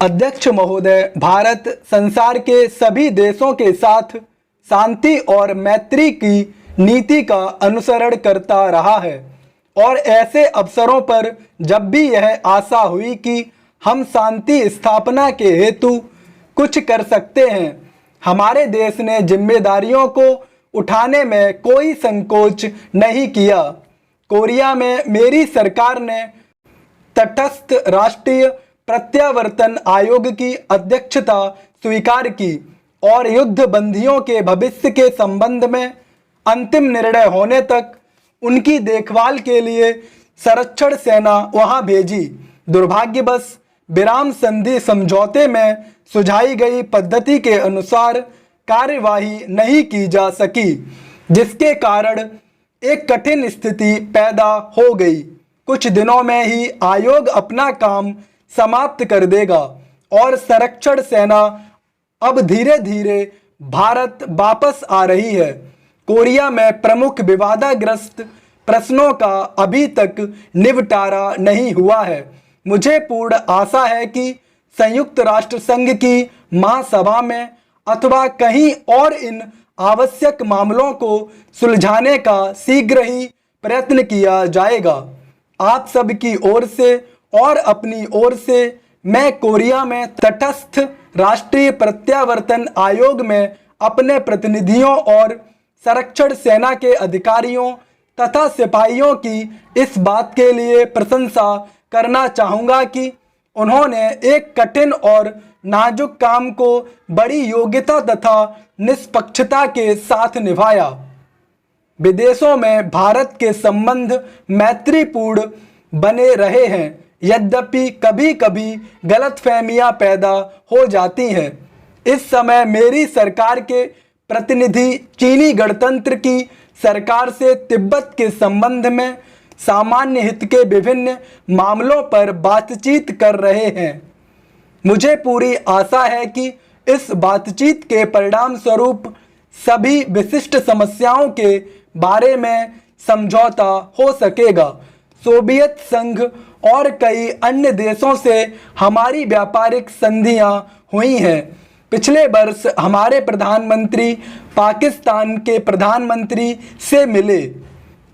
अध्यक्ष महोदय, भारत संसार के सभी देशों के साथ शांति और मैत्री की नीति का अनुसरण करता रहा है और ऐसे अवसरों पर जब भी यह आशा हुई कि हम शांति स्थापना के हेतु कुछ कर सकते हैं, हमारे देश ने जिम्मेदारियों को उठाने में कोई संकोच नहीं किया। कोरिया में मेरी सरकार ने तटस्थ राष्ट्रीय प्रत्यावर्तन आयोग की अध्यक्षता स्वीकार की और युद्ध बंदियों के भविष्य के संबंध में अंतिम निर्णय होने तक उनकी देखभाल के लिए संरक्षण सेना वहां भेजी। दुर्भाग्यवश विराम संधि समझौते में सुझाई गई पद्धति के अनुसार कार्यवाही नहीं की जा सकी, जिसके कारण एक कठिन स्थिति पैदा हो गई। कुछ दिनों में ही आयोग अपना काम समाप्त कर देगा और संरक्षण सेना अब धीरे धीरे भारत वापस आ रही है। कोरिया में प्रमुख विवादाग्रस्त प्रश्नों का अभी तक निपटारा नहीं हुआ है। मुझे पूर्ण आशा है कि संयुक्त राष्ट्र संघ की महासभा में अथवा कहीं और इन आवश्यक मामलों को सुलझाने का शीघ्र ही प्रयत्न किया जाएगा। आप सबकी ओर से और अपनी ओर से मैं कोरिया में तटस्थ राष्ट्रीय प्रत्यावर्तन आयोग में अपने प्रतिनिधियों और संरक्षण सेना के अधिकारियों तथा सिपाहियों की इस बात के लिए प्रशंसा करना चाहूँगा कि उन्होंने एक कठिन और नाजुक काम को बड़ी योग्यता तथा निष्पक्षता के साथ निभाया। विदेशों में भारत के संबंध मैत्रीपूर्ण बने रहे हैं, यद्यपि कभी कभी गलतफहमियां पैदा हो जाती हैं। इस समय मेरी सरकार के प्रतिनिधि चीनी गणतंत्र की सरकार से तिब्बत के संबंध में सामान्य हित के विभिन्न मामलों पर बातचीत कर रहे हैं। मुझे पूरी आशा है कि इस बातचीत के परिणाम स्वरूप सभी विशिष्ट समस्याओं के बारे में समझौता हो सकेगा। सोवियत संघ और कई अन्य देशों से हमारी व्यापारिक संधियां हुई हैं। पिछले वर्ष हमारे प्रधानमंत्री पाकिस्तान के प्रधानमंत्री से मिले।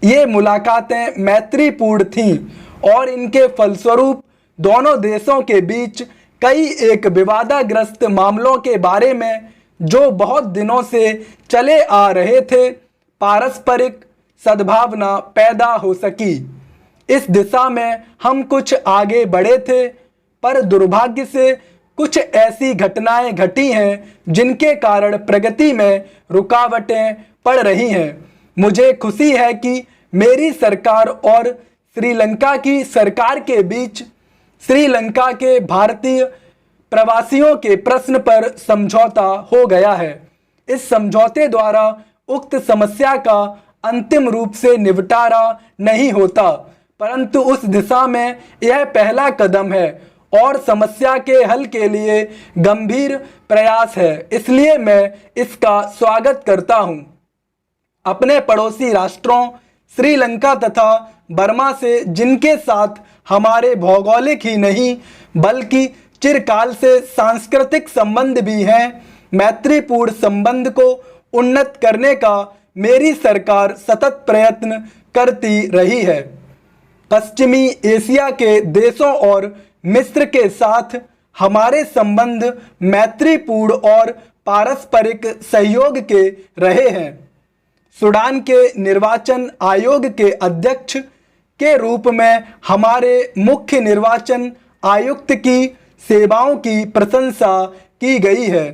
ये मुलाकातें मैत्रीपूर्ण थीं और इनके फलस्वरूप दोनों देशों के बीच कई एक विवादाग्रस्त मामलों के बारे में जो बहुत दिनों से चले आ रहे थे, पारस्परिक सद्भावना पैदा हो सकी। इस दिशा में हम कुछ आगे बढ़े थे, पर दुर्भाग्य से कुछ ऐसी घटनाएं घटी हैं जिनके कारण प्रगति में रुकावटें पड़ रही हैं। मुझे खुशी है कि मेरी सरकार और श्रीलंका की सरकार के बीच श्रीलंका के भारतीय प्रवासियों के प्रश्न पर समझौता हो गया है। इस समझौते द्वारा उक्त समस्या का अंतिम रूप से निपटारा नहीं होता, परंतु उस दिशा में यह पहला कदम है और समस्या के हल के लिए गंभीर प्रयास है, इसलिए मैं इसका स्वागत करता हूं। अपने पड़ोसी राष्ट्रों श्रीलंका तथा बर्मा से, जिनके साथ हमारे भौगोलिक ही नहीं बल्कि चिरकाल से सांस्कृतिक संबंध भी हैं, मैत्रीपूर्ण संबंध को उन्नत करने का मेरी सरकार सतत प्रयत्न करती रही है। पश्चिमी एशिया के देशों और मिस्र के साथ हमारे संबंध मैत्रीपूर्ण और पारस्परिक सहयोग के रहे हैं। सूडान के निर्वाचन आयोग के अध्यक्ष के रूप में हमारे मुख्य निर्वाचन आयुक्त की सेवाओं की प्रशंसा की गई है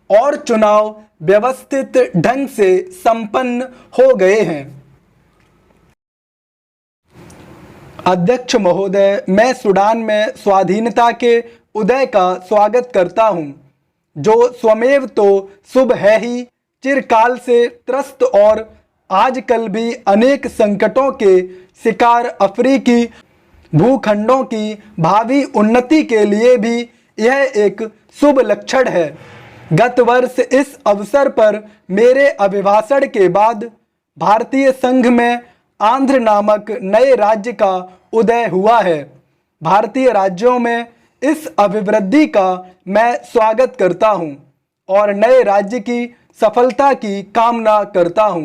और चुनाव व्यवस्थित ढंग से संपन्न हो गए हैं। अध्यक्ष महोदय, मैं सूडान में स्वाधीनता के उदय का स्वागत करता हूं, जो स्वमेव तो शुभ है ही, चिरकाल से त्रस्त और आजकल भी अनेक संकटों के शिकार अफ्रीकी भूखंडों की भावी उन्नति के लिए भी यह एक शुभ लक्षण है। गत वर्ष इस अवसर पर मेरे अभिभाषण के बाद भारतीय संघ में आंध्र नामक नए राज्य का उदय हुआ है। भारतीय राज्यों में इस अभिवृद्धि का मैं स्वागत करता हूं और नए राज्य की सफलता की कामना करता हूं।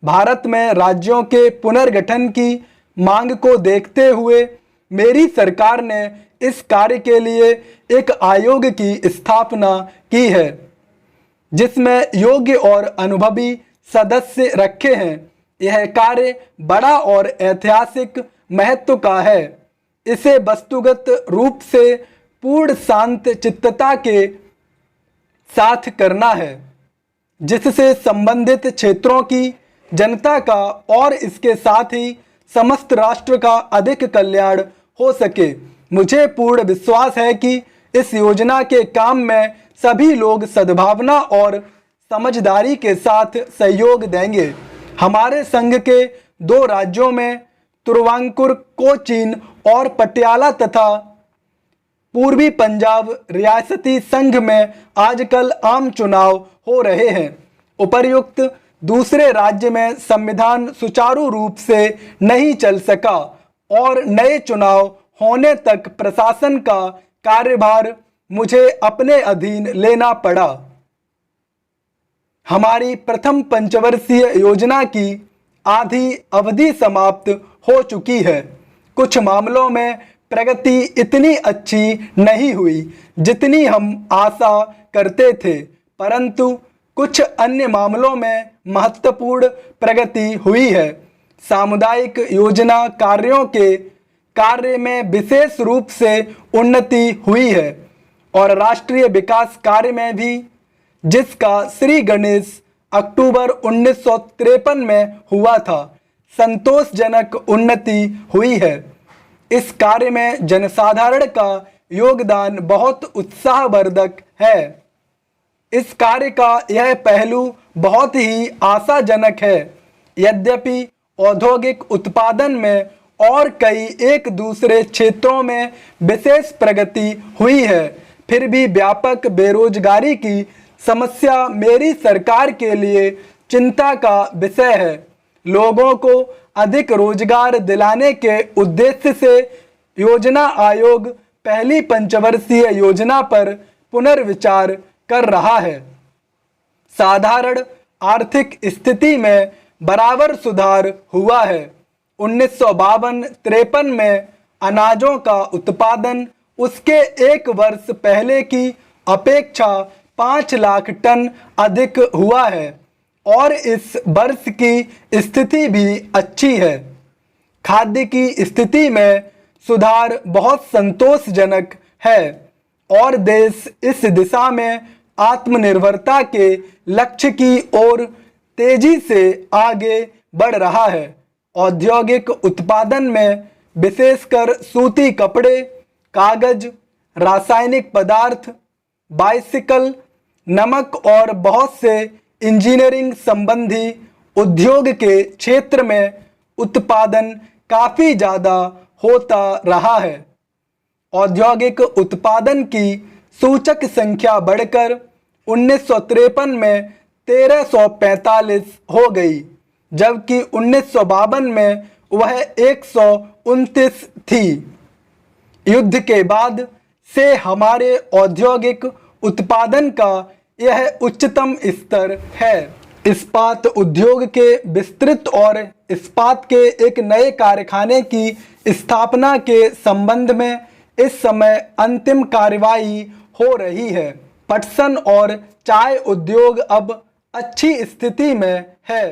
भारत में राज्यों के पुनर्गठन की मांग को देखते हुए मेरी सरकार ने इस कार्य के लिए एक आयोग की स्थापना की है, जिसमें योग्य और अनुभवी सदस्य रखे हैं। यह कार्य बड़ा और ऐतिहासिक महत्व का है। इसे वस्तुगत रूप से पूर्ण शांत चित्तता के साथ करना है, जिससे संबंधित क्षेत्रों की जनता का और इसके साथ ही समस्त राष्ट्र का अधिक कल्याण हो सके। मुझे पूर्ण विश्वास है कि इस योजना के काम में सभी लोग सद्भावना और समझदारी के साथ सहयोग देंगे। हमारे संघ के 2 राज्यों में तिरुवांकुर, कोचीन और पटियाला तथा पूर्वी पंजाब रियासती संघ में आजकल आम चुनाव हो रहे हैं। उपर्युक्त दूसरे राज्य में संविधान सुचारू रूप से नहीं चल सका और नए चुनाव होने तक प्रशासन का कार्यभार मुझे अपने अधीन लेना पड़ा। हमारी प्रथम पंचवर्षीय योजना की आधी अवधि समाप्त हो चुकी है। कुछ मामलों में प्रगति इतनी अच्छी नहीं हुई जितनी हम आशा करते थे, परंतु कुछ अन्य मामलों में महत्वपूर्ण प्रगति हुई है। सामुदायिक योजना कार्यों के कार्य में विशेष रूप से उन्नति हुई है और राष्ट्रीय विकास कार्य में भी, जिसका श्री गणेश अक्टूबर 1953 में हुआ था, संतोषजनक उन्नति हुई है। इस कार्य में जनसाधारण का योगदान बहुत उत्साहवर्धक है। इस कार्य का यह पहलू बहुत ही आशाजनक है। यद्यपि औद्योगिक उत्पादन में और कई एक दूसरे क्षेत्रों में विशेष प्रगति हुई है, फिर भी व्यापक बेरोजगारी की समस्या मेरी सरकार के लिए चिंता का विषय है। लोगों को अधिक रोजगार दिलाने के उद्देश्य से योजना आयोग पहली पंचवर्षीय योजना पर पुनर्विचार कर रहा है। साधारण आर्थिक स्थिति में बराबर सुधार हुआ है। 1952-53 में अनाजों का उत्पादन उसके 1 वर्ष पहले की अपेक्षा 5 लाख टन अधिक हुआ है और इस वर्ष की स्थिति भी अच्छी है। खाद्य की स्थिति में सुधार बहुत संतोषजनक है और देश इस दिशा में आत्मनिर्भरता के लक्ष्य की ओर तेजी से आगे बढ़ रहा है। औद्योगिक उत्पादन में विशेषकर सूती कपड़े, कागज, रासायनिक पदार्थ, बाइसिकल, नमक और बहुत से इंजीनियरिंग संबंधी उद्योग के क्षेत्र में उत्पादन काफ़ी ज़्यादा होता रहा है। औद्योगिक उत्पादन की सूचक संख्या बढ़कर 1953 में 1345 हो गई, जबकि 1952 में वह 129 थी। युद्ध के बाद से हमारे औद्योगिक उत्पादन का यह उच्चतम स्तर है। इस्पात उद्योग के विस्तृत और इस्पात के एक नए कारखाने की स्थापना के संबंध में इस समय अंतिम कार्रवाई हो रही है। पटसन और चाय उद्योग अब अच्छी स्थिति में है।